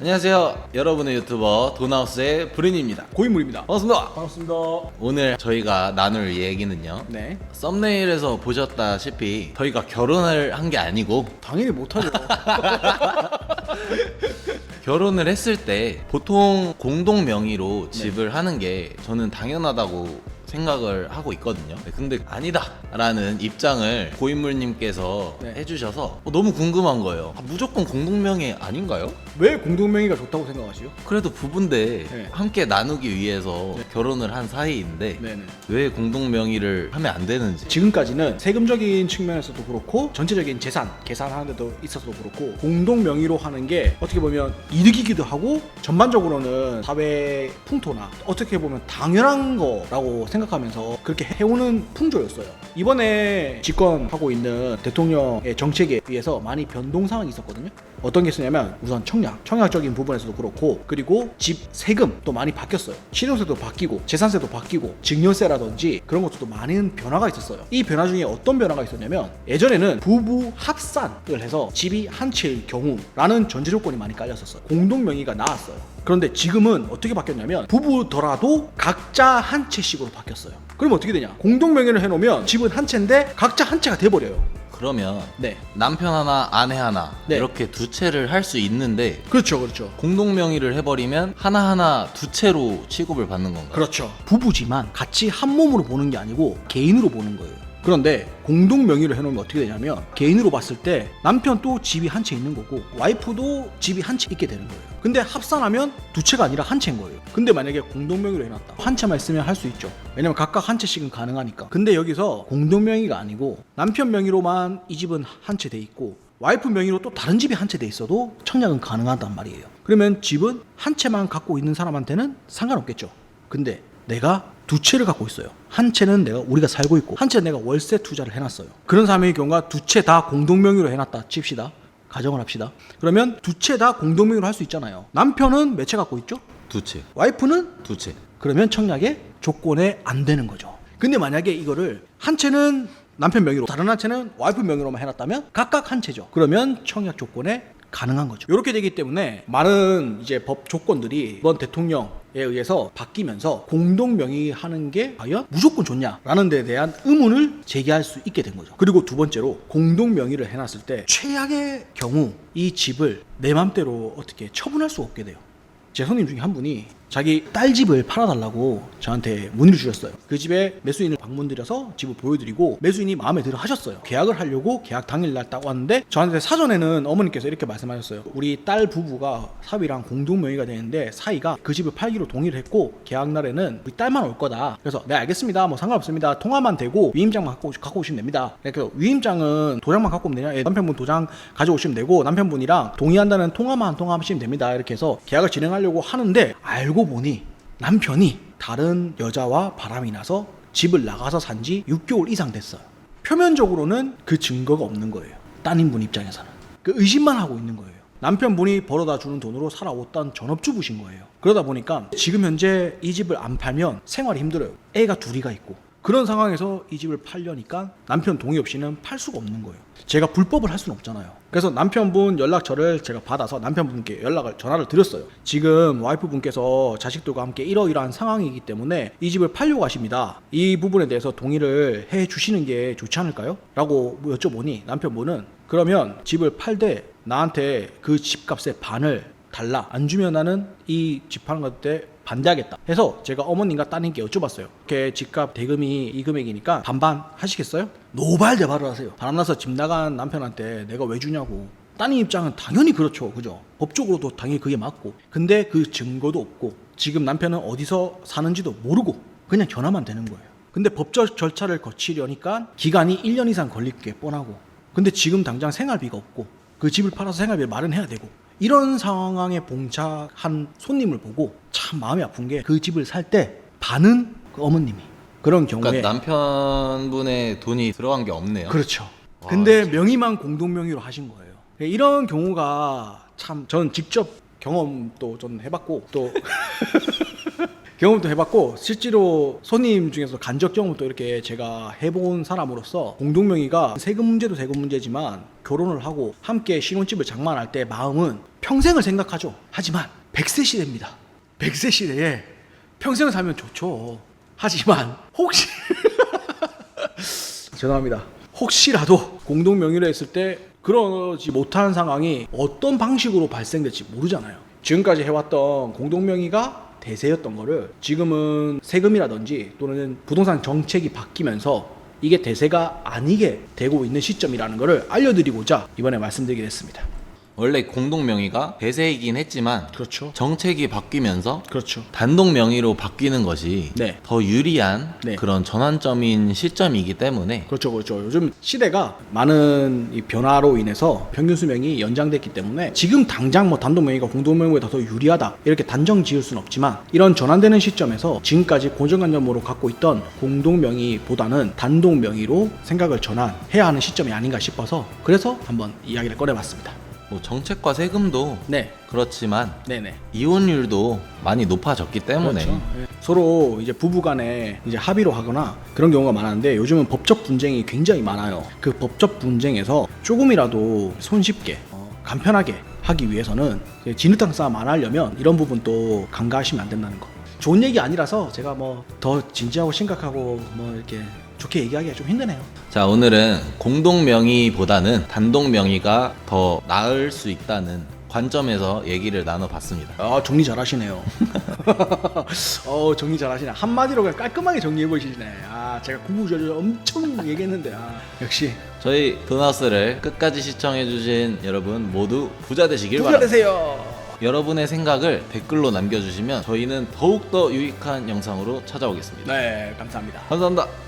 안녕하세요. 여러분의 유튜버 돈하우스의 브린입니다. 고인물입니다. 반갑습니다. 반갑습니다. 오늘 저희가 나눌 얘기는요. 네. 썸네일에서 보셨다시피 저희가 결혼을 한 게 아니고 당연히 못하죠. 결혼을 했을 때 보통 공동 명의로 집을 하는 게 저는 당연하다고 생각을 하고 있거든요. 근데 아니다 라는 입장을 고인물님께서 네. 해주셔서 너무 궁금한 거예요. 무조건 공동 명의 아닌가요? 왜 공동명의가 좋다고 생각하시죠? 그래도 부부인데 네. 함께 나누기 위해서 결혼을 한 사이인데 네네. 왜 공동 명의를 하면 안 되는지. 지금까지는 세금적인 측면에서도 그렇고 전체적인 재산 계산하는 데도 있어서도 그렇고 공동 명의로 하는 게 어떻게 보면 이득이기도 하고 전반적으로는 사회 풍토나 어떻게 보면 당연한 거라고 생각하면서 그렇게 해오는 풍조였어요. 이번에 집권하고 있는 대통령의 정책에 의해서 많이 변동 사항이 있었거든요. 어떤 게 있었냐면 우선 청약적인 부분에서도 그렇고, 그리고 집 세금도 많이 바뀌었어요. 신용세도 바뀌고 재산세도 바뀌고 증여세라든지 그런 것도 많은 변화가 있었어요. 이 변화 중에 어떤 변화가 있었냐면, 예전에는 부부 합산을 해서 집이 한 채일 경우라는 전제 조건이 많이 깔렸었어요. 공동 명의가 나왔어요. 그런데 지금은 어떻게 바뀌었냐면 부부더라도 각자 한 채씩으로 바뀌었어요. 그럼 어떻게 되냐? 공동 명의를 해놓으면 집은 한 채인데 각자 한 채가 돼버려요. 그러면 네, 남편 하나 아내 하나 네. 이렇게 두 채를 할 수 있는데 그렇죠. 공동 명의를 해버리면 하나하나 두 채로 취급을 받는 건가요? 그렇죠. 부부지만 같이 한 몸으로 보는 게 아니고 개인으로 보는 거예요. 그런데 공동 명의를 해놓으면 어떻게 되냐면, 개인으로 봤을 때 남편도 집이 한 채 있는 거고 와이프도 집이 한 채 있게 되는 거예요. 근데 합산하면 두 채가 아니라 한 채인 거예요. 근데 만약에 공동 명의로 해놨다, 한 채만 있으면 할 수 있죠. 왜냐면 각각 한 채씩은 가능하니까. 근데 여기서 공동 명의가 아니고 남편 명의로만 이 집은 한 채 돼 있고 와이프 명의로 또 다른 집이 한 채 돼 있어도 청약은 가능하단 말이에요. 그러면 집은 한 채만 갖고 있는 사람한테는 상관없겠죠. 근데 내가 두 채를 갖고 있어요. 한 채는 우리가 살고 있고, 한 채는 내가 월세 투자를 해놨어요. 그런 사람의 경우가 두 채 다 공동 명의로 해놨다 칩시다. 가정을 합시다. 그러면 두 채 다 공동 명의로 할 수 있잖아요. 남편은 몇 채 갖고 있죠? 두 채. 와이프는 두 채. 그러면 청약의 조건에 안 되는 거죠. 근데 만약에 이거를 한 채는 남편 명의로, 다른 한 채는 와이프 명의로만 해놨다면 각각 한 채죠. 그러면 청약 조건에 가능한 거죠. 이렇게 되기 때문에 많은 이제 법 조건들이 이번 대통령에 의해서 바뀌면서 공동 명의 하는 게 과연 무조건 좋냐라는 데 대한 의문을 제기할 수 있게 된 거죠. 그리고 두 번째로, 공동 명의를 해놨을 때 최악의 경우 이 집을 내 맘대로 어떻게 처분할 수 없게 돼요. 제 손님 중에 한 분이 자기 딸 집을 팔아달라고 저한테 문의를 주셨어요. 그 집에 매수인을 방문드려서 집을 보여드리고 매수인이 마음에 들어 하셨어요. 계약을 하려고 계약 당일날 딱 왔는데 저한테 사전에는 어머니께서 이렇게 말씀하셨어요. 우리 딸 부부가 사위랑 공동 명의가 되는데 사위가 그 집을 팔기로 동의를 했고 계약날에는 우리 딸만 올 거다. 그래서 네 알겠습니다, 뭐 상관없습니다, 통화만 되고 위임장만 갖고 오시면 됩니다. 그래서 위임장은 도장만 갖고 오면 되냐? 예, 남편분 도장 가져오시면 되고 남편분이랑 동의한다는 통화하시면 됩니다. 이렇게 해서 계약을 진행하려고 하는데, 알고 보니 남편이 다른 여자와 바람이 나서 집을 나가서 산 지 6개월 이상 됐어요. 표면적으로는 그 증거가 없는 거예요. 따님분 입장에서는 그 의심만 하고 있는 거예요. 남편분이 벌어다 주는 돈으로 살아왔던 전업주부신 거예요. 그러다 보니까 지금 현재 이 집을 안 팔면 생활이 힘들어요. 애가 둘이가 있고. 그런 상황에서 이 집을 팔려니까 남편 동의 없이는 팔 수가 없는 거예요. 제가 불법을 할 수는 없잖아요. 그래서 남편분 연락처를 제가 받아서 남편분께 전화를 드렸어요. 지금 와이프분께서 자식들과 함께 이러이러한 상황이기 때문에 이 집을 팔려고 하십니다. 이 부분에 대해서 동의를 해 주시는 게 좋지 않을까요? 라고 여쭤보니 남편분은, 그러면 집을 팔되 나한테 그 집값의 반을 달라, 안 주면 나는 이 집 파는 것 때 반대하겠다 해서 제가 어머님과 따님께 여쭤봤어요. 이렇게 집값 대금이 이 금액이니까 반반 하시겠어요? 노발대발을 하세요. 바람나서 집 나간 남편한테 내가 왜 주냐고. 따님 입장은 당연히 그렇죠, 그죠? 법적으로도 당연히 그게 맞고. 근데 그 증거도 없고 지금 남편은 어디서 사는지도 모르고 그냥 전화만 되는 거예요. 근데 법적 절차를 거치려니까 기간이 1년 이상 걸릴 게 뻔하고, 근데 지금 당장 생활비가 없고 그 집을 팔아서 생활비를 마련해야 되고, 이런 상황에 봉착한 손님을 보고 참 마음이 아픈 게, 그 집을 살 때 반은 그 어머님이, 그런 경우에 그러니까 남편분의 돈이 들어간 게 없네요. 그렇죠. 와, 근데 명의만 공동 명의로 하신 거예요. 이런 경우가 참, 전 직접 경험도 좀 해봤고 또 경험도 해봤고, 실제로 손님 중에서 간접 경험도 이렇게 제가 해본 사람으로서, 공동명의가 세금 문제도 세금 문제지만 결혼을 하고 함께 신혼집을 장만할 때 마음은 평생을 생각하죠. 하지만 100세 시대입니다. 100세 시대에 평생을 살면 좋죠. 하지만 혹시 죄송합니다. 혹시라도 공동명의로 했을 때 그러지 못한 상황이 어떤 방식으로 발생될지 모르잖아요. 지금까지 해왔던 공동명의가 대세였던 거를 지금은 세금이라든지 또는 부동산 정책이 바뀌면서 이게 대세가 아니게 되고 있는 시점이라는 거를 알려드리고자 이번에 말씀드리게 됐습니다. 원래 공동 명의가 대세이긴 했지만 그렇죠. 정책이 바뀌면서 그렇죠. 단독 명의로 바뀌는 것이 네. 더 유리한 네. 그런 전환점인 시점이기 때문에 그렇죠. 요즘 시대가 많은 이 변화로 인해서 평균 수명이 연장됐기 때문에 지금 당장 뭐 단독 명의가 공동 명의보다 더 유리하다 이렇게 단정 지을 수는 없지만 이런 전환되는 시점에서 지금까지 고정관념으로 갖고 있던 공동 명의보다는 단독 명의로 생각을 전환해야 하는 시점이 아닌가 싶어서 그래서 한번 이야기를 꺼내봤습니다. 뭐 정책과 세금도 네. 그렇지만 네네. 이혼율도 많이 높아졌기 때문에 그렇죠. 예. 서로 이제 부부간에 이제 합의로 하거나 그런 경우가 많았는데 요즘은 법적 분쟁이 굉장히 많아요. 그 법적 분쟁에서 조금이라도 손쉽게 간편하게 하기 위해서는 진흙탕 싸움 안 하려면 이런 부분도 간과하시면 안 된다는 거. 좋은 얘기 아니라서 제가 뭐 더 진지하고 심각하고 뭐 이렇게 좋게 얘기하기가 좀 힘드네요. 자, 오늘은 공동 명의보다는 단독 명의가 더 나을 수 있다는 관점에서 얘기를 나눠봤습니다. 아, 정리 잘하시네요. 정리 잘하시네. 한마디로 그냥 깔끔하게 정리해 보시네. 아, 제가 구구절절 엄청 얘기했는데 역시 저희 돈하우스를 끝까지 시청해주신 여러분 모두 부자 되시길 부자 바랍니다. 되세요. 여러분의 생각을 댓글로 남겨주시면 저희는 더욱더 유익한 영상으로 찾아오겠습니다. 네, 감사합니다. 감사합니다.